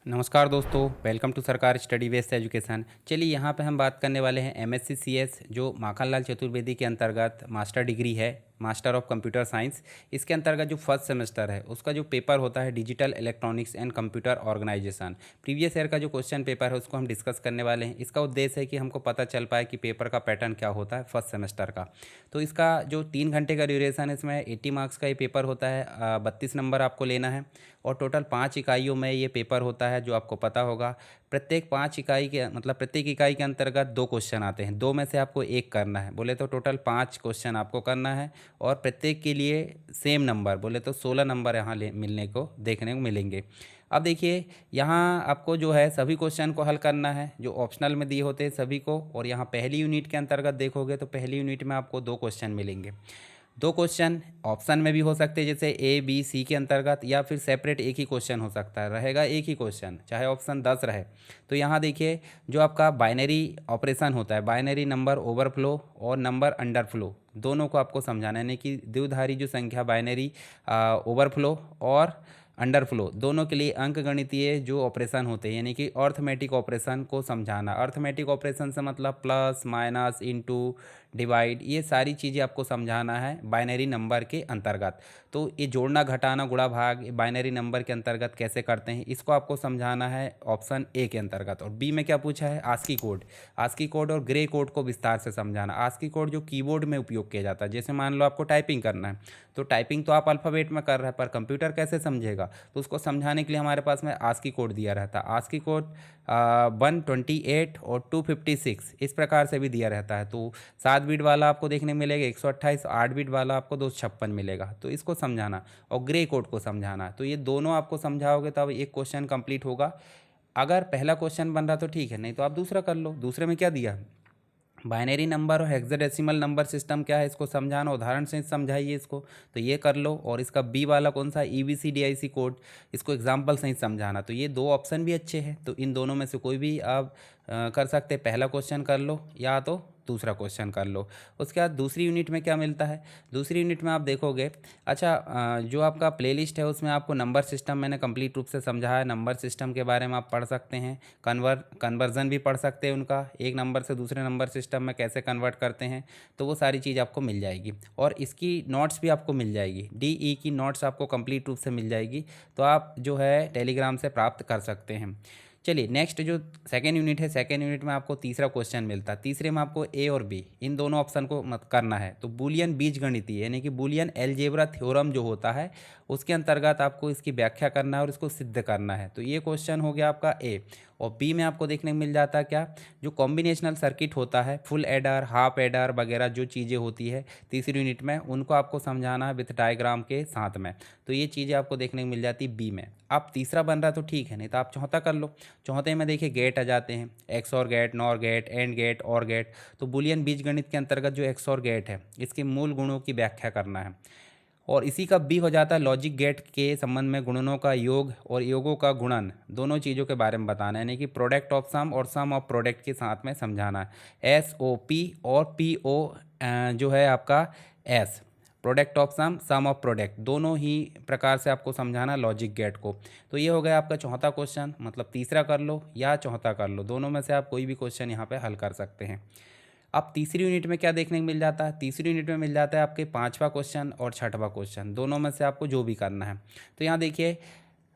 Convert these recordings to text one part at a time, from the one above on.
नमस्कार दोस्तों, welcome to सरकार स्टडी बेस्ड एजुकेशन। चलिए यहाँ पे हम बात करने वाले हैं एमएससी सीएस जो माखनलाल चतुर्वेदी के अंतर्गत मास्टर डिग्री है, मास्टर ऑफ कंप्यूटर साइंस। इसके अंतर्गत जो फर्स्ट सेमेस्टर है उसका जो पेपर होता है digital electronics and computer organisation, previous year का जो क्वेश्चन पेपर है उसको हम डिस्कस करने वाले हैं। इसका उद्देश्य है कि हमको पता चल पाए कि पेपर का पैटर्न क्या होता है फर्स्ट सेमेस्टर का। तो इसका जो 3 घंटे का ड्यूरेशन है, इसमें 80 मार्क्स का ये पेपर होता है। 32 नंबर आपको लेना है और टोटल 5 इकाइयों में ये पेपर होता है, जो आपको पता होगा। प्रत्येक 5 इकाई के मतलब प्रत्येक इकाई के अंतर्गत 2 क्वेश्चन आते हैं, 2 में से आपको एक करना है। बोले तो टोटल 5 क्वेश्चन आपको करना है और प्रत्येक के लिए सेम नंबर, बोले तो 16 नंबर यहाँ मिलने को देखने को मिलेंगे। अब देखिए यहाँ आपको जो है सभी क्वेश्चन को हल करना है जो ऑप्शनल में दिए होते हैं सभी को। और यहाँ पहली यूनिट के अंतर्गत देखोगे तो पहली यूनिट में आपको 2 क्वेश्चन मिलेंगे। 2 क्वेश्चन ऑप्शन में भी हो सकते हैं, जैसे ए बी सी के अंतर्गत, या फिर सेपरेट एक ही क्वेश्चन हो सकता है, रहेगा एक ही क्वेश्चन चाहे ऑप्शन 10 रहे। तो यहाँ देखिए जो आपका बाइनरी ऑपरेशन होता है, बाइनरी नंबर ओवरफ्लो और नंबर अंडरफ्लो, दोनों को आपको समझाना है। यानी कि द्विधारी जो संख्या बाइनरी ओवरफ्लो और अंडरफ्लो, दोनों के लिए अंकगणितीय जो ऑपरेशन होते हैं यानी कि अर्थमेटिक ऑपरेशन को समझाना। अर्थमेटिक ऑपरेशन से मतलब प्लस माइनस इनटू डिवाइड, ये सारी चीज़ें आपको समझाना है बाइनरी नंबर के अंतर्गत। तो ये जोड़ना घटाना गुणा भाग बाइनरी नंबर के अंतर्गत कैसे करते हैं, इसको आपको समझाना है ऑप्शन ए के अंतर्गत। और बी में क्या पूछा है, आस्की कोड। आस्की कोड और ग्रे कोड को विस्तार से समझाना। आस्की कोड जो कीबोर्ड में उपयोग किया जाता है, जैसे मान लो आपको टाइपिंग करना है तो टाइपिंग तो आप अल्फ़ाबेट में कर रहे हैं, पर कंप्यूटर कैसे समझेगा, तो उसको समझाने के लिए हमारे पास में आस्की कोड दिया रहता है। आस्की कोड 128 और 256 इस प्रकार से भी दिया रहता है। तो 7 बिट वाला आपको देखने मिलेगा 128, 8 बिट वाला आपको 256 मिलेगा। तो इसको समझाना और ग्रे कोड को समझाना। तो ये दोनों आपको समझाओगे तब एक क्वेश्चन कंप्लीट होगा। अगर पहला क्वेश्चन बन रहा तो ठीक है, नहीं तो आप दूसरा कर लो। दूसरे में क्या दिया, बाइनरी नंबर और हेक्साडेसिमल नंबर सिस्टम क्या है इसको समझाना, उदाहरण से समझाइए इसको। तो ये कर लो। और इसका बी वाला कौन सा, EBCDIC कोड, इसको एग्जाम्पल से ही समझाना। तो ये 2 ऑप्शन भी अच्छे हैं, तो इन दोनों में से कोई भी आप कर सकते। पहला क्वेश्चन कर लो या तो दूसरा क्वेश्चन कर लो। उसके बाद दूसरी यूनिट में क्या मिलता है, दूसरी यूनिट में आप देखोगे, अच्छा जो आपका प्लेलिस्ट है उसमें आपको नंबर सिस्टम मैंने कंप्लीट रूप से समझाया है। नंबर सिस्टम के बारे में आप पढ़ सकते हैं, कन्वर्जन भी पढ़ सकते हैं उनका, एक नंबर से दूसरे नंबर सिस्टम में कैसे कन्वर्ट करते हैं। तो वो सारी चीज़ आपको मिल जाएगी और इसकी नोट्स भी आपको मिल जाएगी। DE की नोट्स आपको कंप्लीट रूप से मिल जाएगी, तो आप जो है टेलीग्राम से प्राप्त कर सकते हैं। चलिए नेक्स्ट जो सेकेंड यूनिट है, सेकेंड यूनिट में आपको तीसरा क्वेश्चन मिलता है। तीसरे में आपको ए और बी इन दोनों ऑप्शन को मत करना है। तो बूलियन बीजगणितीय यानी कि बूलियन अलजेब्रा थ्योरम जो होता है उसके अंतर्गत आपको इसकी व्याख्या करना है और इसको सिद्ध करना है। तो ये क्वेश्चन हो गया आपका ए। और बी में आपको देखने को मिल जाता है क्या, जो कॉम्बिनेशनल सर्किट होता है, फुल एडर हाफ एडर वगैरह जो चीज़ें होती है तीसरी यूनिट में, उनको आपको समझाना है विथ डायग्राम के साथ में। तो ये चीज़ें आपको देखने को मिल जाती है बी में। अब तीसरा बन रहा तो ठीक है, नहीं तो आप चौथा कर लो। चौथे में देखिए गेट आ जाते हैं, XOR gate, NOR gate, AND gate, OR gate. तो बूलियन बीजगणित के अंतर्गत जो एक्स और गेट है इसके मूल गुणों की व्याख्या करना है। और इसी का बी हो जाता है लॉजिक गेट के संबंध में गुणनों का योग और योगों का गुणन, दोनों चीज़ों के बारे में बताना है। यानी कि प्रोडक्ट ऑफ सम और सम ऑफ प्रोडक्ट के साथ में समझाना है। SOP और PO जो है आपका S, product of sum sum of product, दोनों ही प्रकार से आपको समझाना लॉजिक गेट को। तो ये हो गया आपका चौथा क्वेश्चन, मतलब तीसरा कर लो या चौथा कर लो, दोनों में से आप कोई भी क्वेश्चन यहाँ पे हल कर सकते हैं। अब तीसरी यूनिट में क्या देखने को मिल जाता है, तीसरी यूनिट में मिल जाता है आपके पांचवा क्वेश्चन और छठवां क्वेश्चन, दोनों में से आपको जो भी करना है। तो यहाँ देखिए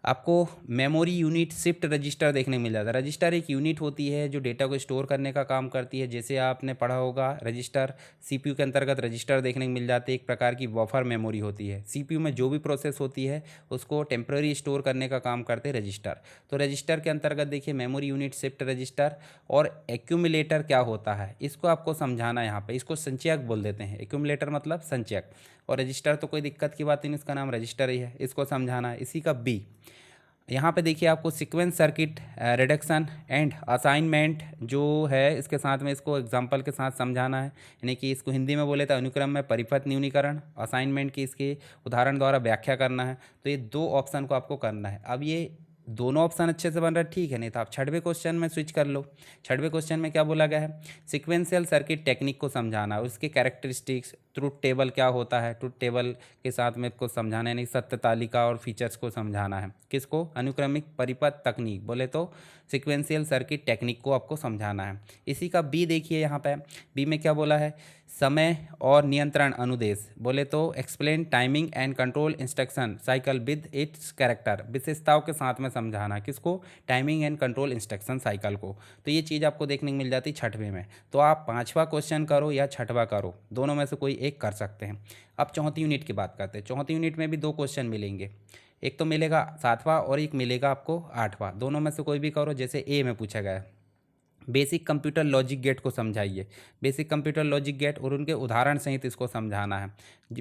आपको मेमोरी यूनिट शिफ्ट रजिस्टर देखने को मिल जाता है। रजिस्टर एक यूनिट होती है जो डेटा को स्टोर करने का काम करती है। जैसे आपने पढ़ा होगा रजिस्टर, CPU के अंतर्गत रजिस्टर देखने को मिल जाते हैं, एक प्रकार की बफर मेमोरी होती है। CPU में जो भी प्रोसेस होती है उसको टेम्प्रेरी स्टोर करने का काम करते हैं रजिस्टर। तो रजिस्टर के अंतर्गत देखिए मेमोरी यूनिट शिफ्ट रजिस्टर। और एक्यूमुलेटर क्या होता है इसको आपको समझाना है यहाँ पे, इसको संचयक बोल देते हैं। एक्यूमुलेटर मतलब संचयक, और रजिस्टर तो कोई दिक्कत की बात नहीं, इसका नाम रजिस्टर ही है, इसको समझाना है। इसी का बी, यहाँ पे देखिए आपको sequence circuit reduction and assignment जो है इसके साथ में इसको एग्जांपल के साथ समझाना है। यानी कि इसको हिंदी में बोले तो अनुक्रम में परिपथ न्यूनीकरण, असाइनमेंट की इसके उदाहरण द्वारा व्याख्या करना है। तो ये 2 ऑप्शन को आपको करना है। अब ये दोनों ऑप्शन अच्छे से बन रहा है, ठीक है, नहीं तो आप छठवें क्वेश्चन में स्विच कर लो। छठवें क्वेश्चन में क्या बोला गया है, सिक्वेंशियल सर्किट टेक्निक को समझना, उसके कैरेक्टरिस्टिक्स, ट्रुथ टेबल क्या होता है, ट्रुथ टेबल के साथ में इसको समझाना है, यानी सत्य तालिका और फीचर्स को समझाना है। किसको? अनुक्रमिक परिपथ तकनीक, बोले तो सिक्वेंशियल सर्किट टेक्निक को आपको समझाना है। इसी का बी देखिए यहाँ पे, बी में क्या बोला है, समय और नियंत्रण अनुदेश, बोले तो explain timing and control instruction cycle with its character, विशेषताओं के साथ में समझाना। किसको? Timing and control instruction cycle को। तो ये चीज़ आपको देखने को मिल जाती है छठवें में। तो आप पाँचवा क्वेश्चन करो या छठवा करो, दोनों में से कोई एक कर सकते हैं। अब चौथी यूनिट की बात करते हैं। चौथी यूनिट में भी दो क्वेश्चन मिलेंगे, एक तो मिलेगा सातवां और एक मिलेगा आपको आठवां, दोनों में से कोई भी करो। जैसे ए में पूछा गया है, बेसिक कंप्यूटर लॉजिक गेट को समझाइए। बेसिक कंप्यूटर लॉजिक गेट और उनके उदाहरण सहित इसको समझाना है,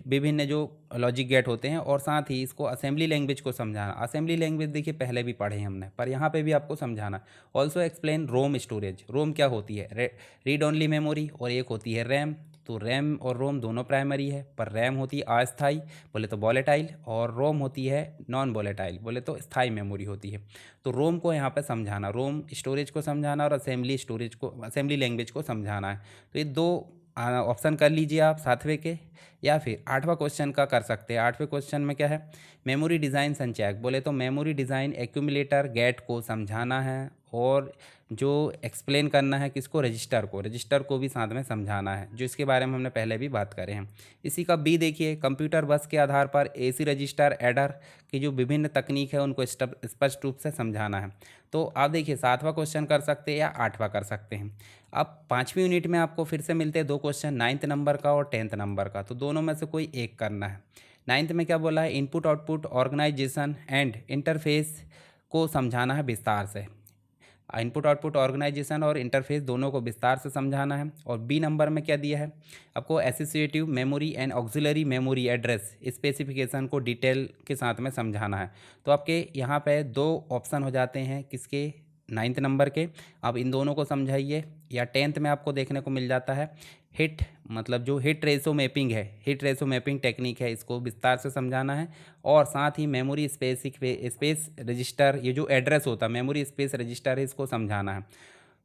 विभिन्न जो लॉजिक गेट होते हैं, और साथ ही इसको असेंबली लैंग्वेज को समझाना। असेंबली लैंग्वेज देखिए पहले भी पढ़े हमने, पर यहाँ पे भी आपको समझाना। ऑल्सो एक्सप्लेन रोम स्टोरेज, रोम क्या होती है, रीड ओनली मेमोरी, और एक होती है रैम। तो रैम और रोम दोनों प्राइमरी है, पर रैम होती है अस्थाई, बोले तो वॉलेटाइल, और रोम होती है नॉन वॉलेटाइल, बोले तो स्थायी मेमोरी होती है। तो रोम को यहाँ पे समझाना, रोम स्टोरेज को समझाना और असेंबली स्टोरेज को, असेंबली लैंग्वेज को समझाना है। तो ये दो ऑप्शन कर लीजिए आप सातवें के, या फिर आठवां क्वेश्चन का कर सकते हैं। आठवें क्वेश्चन में क्या है, मेमोरी डिज़ाइन संचयक, बोले तो मेमोरी डिज़ाइन एक्यूमुलेटर गेट को समझाना है, और जो एक्सप्लेन करना है किसको, रजिस्टर को, रजिस्टर को भी साथ में समझाना है, जो इसके बारे में हमने पहले भी बात करें हैं। इसी का बी देखिए, कंप्यूटर बस के आधार पर एसी रजिस्टर एडर की जो विभिन्न तकनीक है उनको स्पष्ट रूप से समझाना है। तो आप देखिए सातवां क्वेश्चन कर सकते हैं या आठवां कर सकते हैं। अब पाँचवीं यूनिट में आपको फिर से मिलते हैं दो क्वेश्चन, 9th नंबर का और 10th नंबर का, तो दोनों में से कोई एक करना है। 9th में क्या बोला है, input output organisation and interface को समझाना है विस्तार से। इनपुट आउटपुट ऑर्गेनाइजेशन और इंटरफेस दोनों को विस्तार से समझाना है। और बी नंबर में क्या दिया है आपको, associative memory and auxiliary memory address specification को डिटेल के साथ में समझाना है। तो आपके यहाँ पे दो ऑप्शन हो जाते हैं, किसके, 9th नंबर के। अब इन दोनों को समझाइए। या 10th में आपको देखने को मिल जाता है हिट, मतलब जो हिट रेशो मैपिंग है, हिट रेशो मैपिंग टेक्निक है, इसको विस्तार से समझाना है। और साथ ही मेमोरी स्पेस रजिस्टर, ये जो एड्रेस होता है मेमोरी स्पेस रजिस्टर है, इसको समझाना है।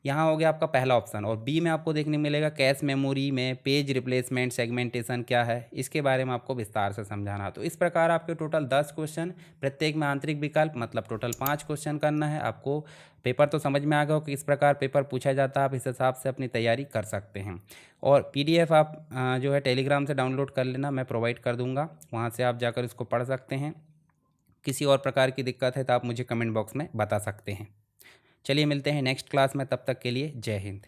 यहाँ हो गया आपका पहला ऑप्शन। और बी में आपको देखने मिलेगा कैश मेमोरी में पेज रिप्लेसमेंट सेगमेंटेशन क्या है, इसके बारे में आपको विस्तार से समझाना। तो इस प्रकार आपके टोटल 10 क्वेश्चन, प्रत्येक में आंतरिक विकल्प, मतलब टोटल 5 क्वेश्चन करना है आपको। पेपर तो समझ में आ गया हो कि इस प्रकार पेपर पूछा जाता है, आप इस हिसाब से अपनी तैयारी कर सकते हैं। और PDF आप जो है टेलीग्राम से डाउनलोड कर लेना, मैं प्रोवाइड कर दूँगा, वहाँ से आप जाकर इसको पढ़ सकते हैं। किसी और प्रकार की दिक्कत है तो आप मुझे कमेंट बॉक्स में बता सकते हैं। चलिए मिलते हैं नेक्स्ट क्लास में, तब तक के लिए जय हिंद।